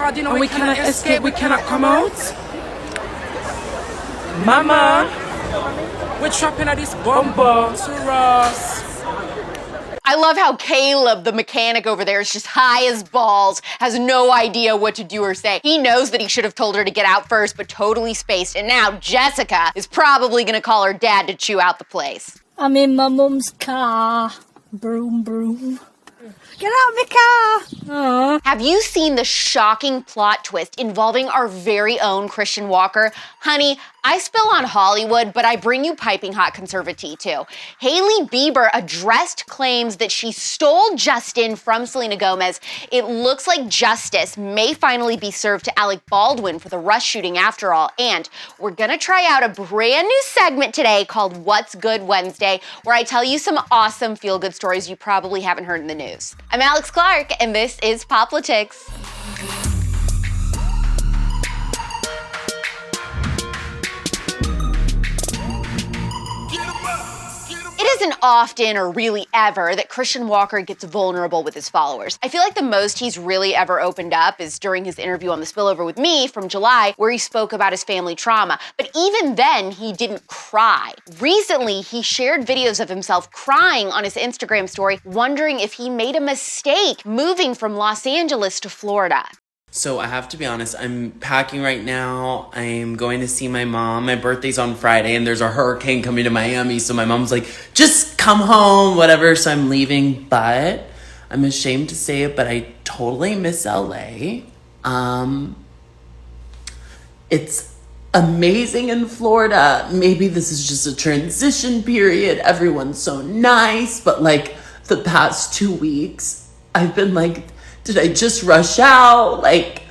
card, you know, we cannot escape, we cannot come out. Mama, we're trapping at this bumper to Ross. I love how Caleb, the mechanic over there, is just high as balls, has no idea what to do or say. He knows that he should have told her to get out first, but totally spaced. And now Jessica is probably gonna call her dad to chew out the place. I'm in my mum's car. Broom, broom. Get out of my car! Aww. Have you seen the shocking plot twist involving our very own Christian Walker? Honey, I spill on Hollywood, but I bring you piping hot conservatea too. Hailey Bieber addressed claims that she stole Justin from Selena Gomez. It looks like justice may finally be served to Alec Baldwin for the Rush shooting after all. And we're gonna try out a brand new segment today called What's Good Wednesday, where I tell you some awesome feel-good stories you probably haven't heard in the news. I'm Alex Clark, and this is POPlitics. It isn't often or really ever that Christian Walker gets vulnerable with his followers. I feel like the most he's really ever opened up is during his interview on The Spillover with Me from July, where he spoke about his family trauma. But even then, he didn't cry. Recently, he shared videos of himself crying on his Instagram story, wondering if he made a mistake moving from Los Angeles to Florida. So I have to be honest, I'm packing right now. I'm going to see my mom. My birthday's on Friday and there's a hurricane coming to Miami. So my mom's like, just come home, whatever. So I'm leaving, but I'm ashamed to say it, but I totally miss LA. It's amazing in Florida. Maybe this is just a transition period. Everyone's so nice, but like the past 2 weeks, I've been like, did I just rush out? Like,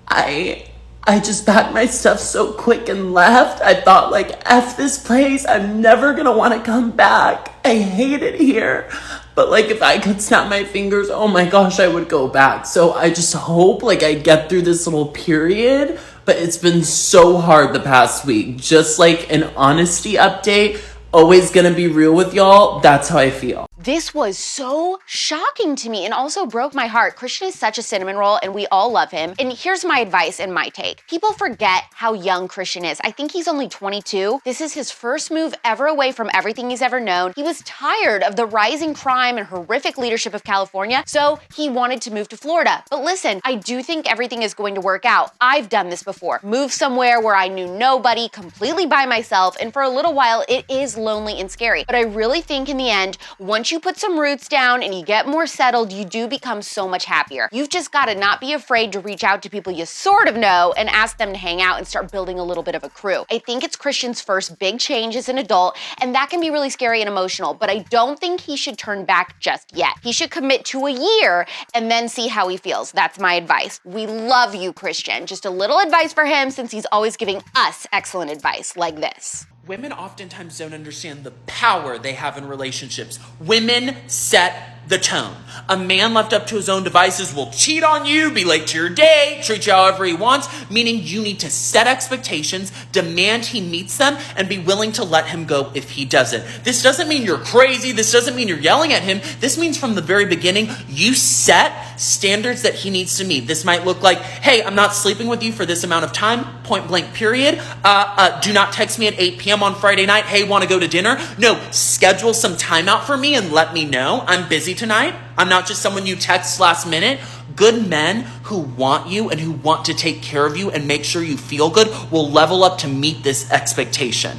I just packed my stuff so quick and left. I thought like, F this place. I'm never gonna want to come back. I hate it here. But like, if I could snap my fingers, oh my gosh, I would go back. So I just hope like I get through this little period, but it's been so hard the past week. Just like an honesty update, always gonna be real with y'all. That's how I feel. This was so shocking to me and also broke my heart. Christian is such a cinnamon roll and we all love him. And here's my advice and my take. People forget how young Christian is. I think he's only 22. This is his first move ever away from everything he's ever known. He was tired of the rising crime and horrific leadership of California, so he wanted to move to Florida. But listen, I do think everything is going to work out. I've done this before. Moved somewhere where I knew nobody, completely by myself, and for a little while it is lonely and scary. But I really think in the end, once you put some roots down and you get more settled, you do become so much happier. You've just got to not be afraid to reach out to people you sort of know and ask them to hang out and start building a little bit of a crew. I think it's Christian's first big change as an adult, and that can be really scary and emotional, but I don't think he should turn back just yet. He should commit to a year and then see how he feels. That's my advice. We love you, Christian. Just a little advice for him since he's always giving us excellent advice like this. Women oftentimes don't understand the power they have in relationships. Women set the tone. A man left up to his own devices will cheat on you, be late to your date, treat you however he wants, meaning you need to set expectations, demand he meets them, and be willing to let him go if he doesn't. This doesn't mean you're crazy. This doesn't mean you're yelling at him. This means from the very beginning, you set standards that he needs to meet. This might look like, hey, I'm not sleeping with you for this amount of time, point blank period. Do not text me at 8 p.m. on Friday night. Hey, want to go to dinner? No, schedule some time out for me and let me know. I'm busy tonight. I'm not just someone you text last minute. Good men who want you and who want to take care of you and make sure you feel good will level up to meet this expectation.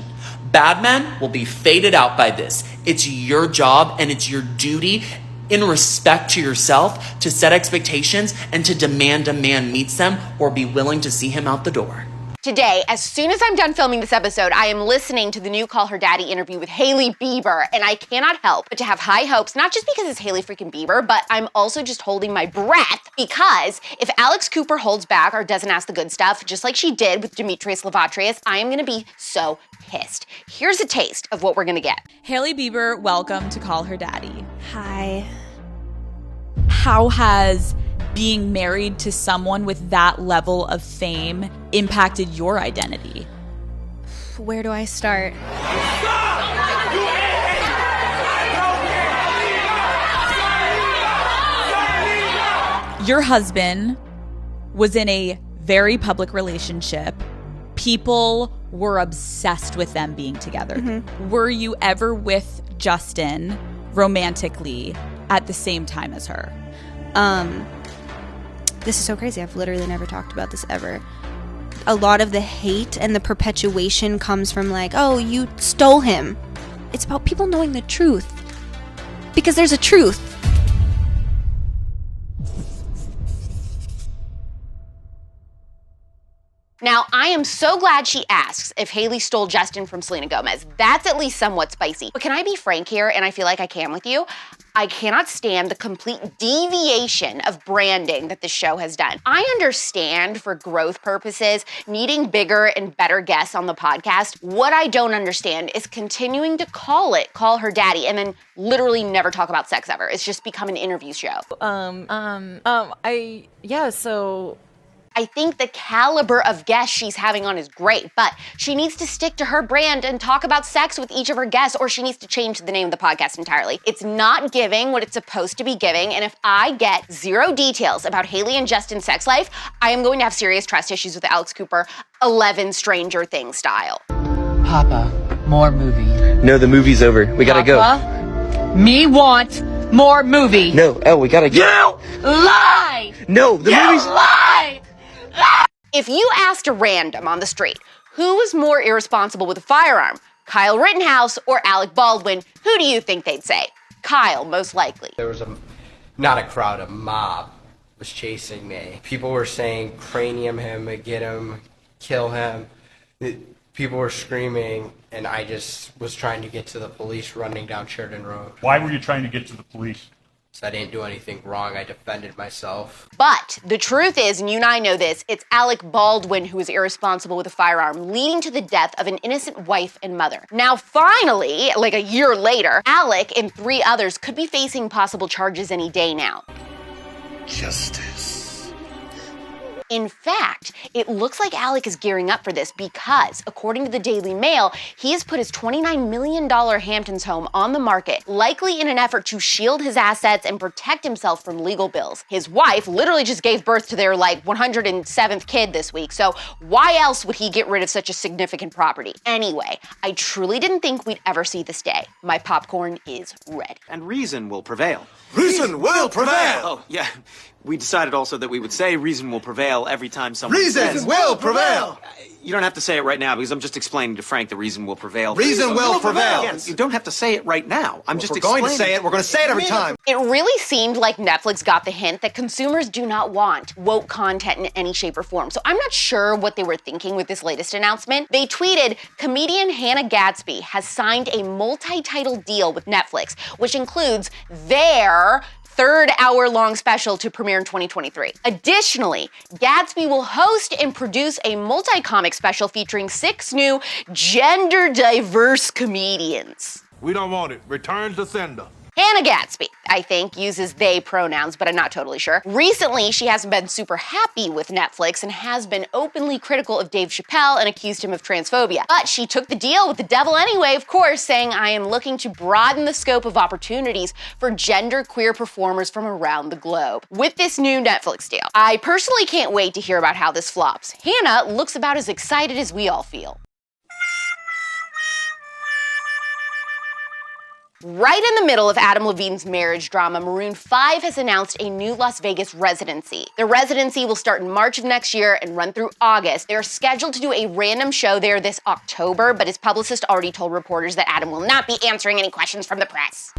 Bad men will be faded out by this. It's your job and it's your duty in respect to yourself to set expectations and to demand a man meets them or be willing to see him out the door. Today, as soon as I'm done filming this episode, I am listening to the new Call Her Daddy interview with Hailey Bieber, and I cannot help but to have high hopes, not just because it's Hailey freaking Bieber, but I'm also just holding my breath because if Alex Cooper holds back or doesn't ask the good stuff, just like she did with Demetrius Lavatrius, I am gonna be so pissed. Here's a taste of what we're gonna get. Hailey Bieber, welcome to Call Her Daddy. Hi. How has being married to someone with that level of fame impacted your identity? Where do I start? Your husband was in a very public relationship. People were obsessed with them being together. Mm-hmm. Were you ever with Justin romantically at the same time as her? This is so crazy. I've literally never talked about this ever. A lot of the hate and the perpetuation comes from like, oh, you stole him. It's about people knowing the truth. Because there's a truth. Now, I am so glad she asks if Hailey stole Justin from Selena Gomez. That's at least somewhat spicy. But can I be frank here, and I feel like I can with you? I cannot stand the complete deviation of branding that the show has done. I understand for growth purposes, needing bigger and better guests on the podcast. What I don't understand is continuing to call her daddy, and then literally never talk about sex ever. It's just become an interview show. I think the caliber of guests she's having on is great, but she needs to stick to her brand and talk about sex with each of her guests, or she needs to change the name of the podcast entirely. It's not giving what it's supposed to be giving, and if I get zero details about Hailey and Justin's sex life, I am going to have serious trust issues with Alex Cooper, 11 Stranger Things style. Papa, more movie. No, the movie's over. We gotta Papa, me want more movie. go. No, we gotta go. You lie! No, the movie's... lie! If you asked a random on the street, who was more irresponsible with a firearm, Kyle Rittenhouse or Alec Baldwin, who do you think they'd say? Kyle, most likely. There was not a crowd, a mob was chasing me. People were saying, cranium him, get him, kill him. People were screaming, and I just was trying to get to the police running down Sheridan Road. Why were you trying to get to the police? So I didn't do anything wrong. I defended myself. But the truth is, and you and I know this, it's Alec Baldwin who was irresponsible with a firearm, leading to the death of an innocent wife and mother. Now, finally, like a year later, Alec and 3 others could be facing possible charges any day now. Justice. In fact, it looks like Alec is gearing up for this because, according to the Daily Mail, he has put his $29 million Hamptons home on the market, likely in an effort to shield his assets and protect himself from legal bills. His wife literally just gave birth to their 107th kid this week, so why else would he get rid of such a significant property? Anyway, I truly didn't think we'd ever see this day. My popcorn is ready. And reason will prevail. Reason will prevail! Oh, yeah. We decided also that we would say reason will prevail every time someone Reason says... will prevail! You don't have to say it right now because I'm just explaining to Frank the reason will prevail. Reason will prevail! Yeah, you don't have to say it right now. I'm just explaining. We're going to say it. We're going to say it every time. It really seemed like Netflix got the hint that consumers do not want woke content in any shape or form. So I'm not sure what they were thinking with this latest announcement. They tweeted, comedian Hannah Gadsby has signed a multi-title deal with Netflix, which includes their 3rd hour-long special to premiere in 2023. Additionally, Gadsby will host and produce a multi-comic special featuring 6 new gender-diverse comedians. We don't want it. Return to sender. Hannah Gadsby, I think, uses they pronouns, but I'm not totally sure. Recently, she hasn't been super happy with Netflix and has been openly critical of Dave Chappelle and accused him of transphobia. But she took the deal with the devil anyway, of course, saying, I am looking to broaden the scope of opportunities for genderqueer performers from around the globe with this new Netflix deal. I personally can't wait to hear about how this flops. Hannah looks about as excited as we all feel. Right in the middle of Adam Levine's marriage drama, Maroon 5 has announced a new Las Vegas residency. The residency will start in March of next year and run through August. They're scheduled to do a random show there this October, but his publicist already told reporters that Adam will not be answering any questions from the press.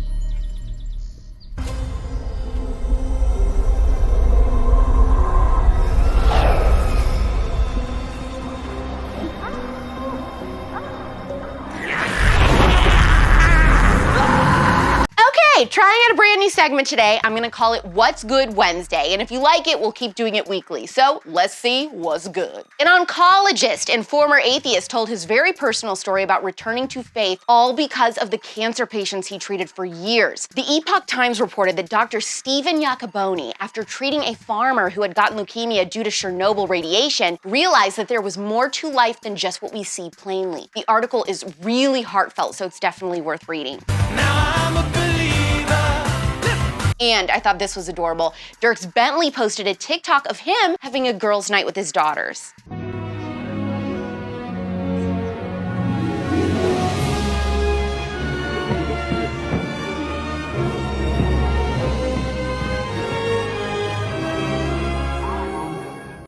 Okay, trying out a brand new segment today. I'm gonna call it What's Good Wednesday, and if you like it, we'll keep doing it weekly. So let's see what's good. An oncologist and former atheist told his very personal story about returning to faith, all because of the cancer patients he treated for years. The Epoch Times reported that Dr. Stephen Iacoboni, after treating a farmer who had gotten leukemia due to Chernobyl radiation, realized that there was more to life than just what we see plainly. The article is really heartfelt, so it's definitely worth reading. Now I'm a believer. And I thought this was adorable. Dierks Bentley posted a TikTok of him having a girls' night with his daughters.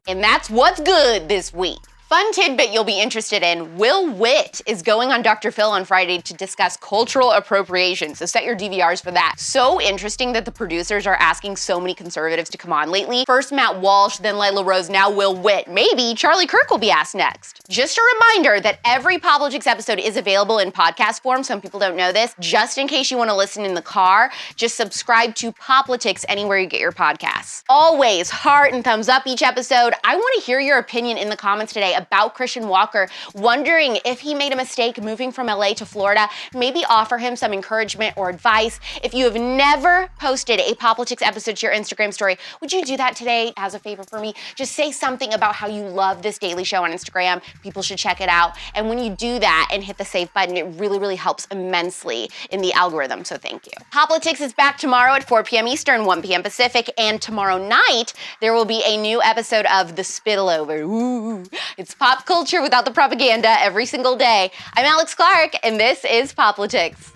And that's what's good this week. Fun tidbit you'll be interested in, Will Witt is going on Dr. Phil on Friday to discuss cultural appropriation, so set your DVRs for that. So interesting that the producers are asking so many conservatives to come on lately. First Matt Walsh, then Layla Rose, now Will Witt. Maybe Charlie Kirk will be asked next. Just a reminder that every POPlitics episode is available in podcast form. Some people don't know this. Just in case you want to listen in the car, just subscribe to POPlitics anywhere you get your podcasts. Always heart and thumbs up each episode. I want to hear your opinion in the comments today about Christian Walker, wondering if he made a mistake moving from LA to Florida. Maybe offer him some encouragement or advice. If you have never posted a POPlitics episode to your Instagram story, would you do that today as a favor for me? Just say something about how you love this daily show on Instagram. People should check it out. And when you do that and hit the save button, it really, really helps immensely in the algorithm, so thank you. POPlitics is back tomorrow at 4 p.m. Eastern, 1 p.m. Pacific, and tomorrow night, there will be a new episode of The Spittle-Over. Ooh, it's pop culture without the propaganda every single day. I'm Alex Clark, and this is POPlitics.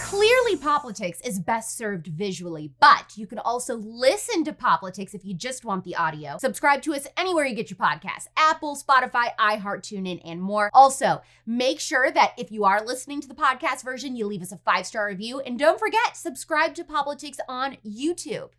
Clearly, POPlitics is best served visually, but you can also listen to POPlitics if you just want the audio. Subscribe to us anywhere you get your podcasts: Apple, Spotify, iHeart, TuneIn, and more. Also, make sure that if you are listening to the podcast version, you leave us a 5-star review. And don't forget, subscribe to POPlitics on YouTube.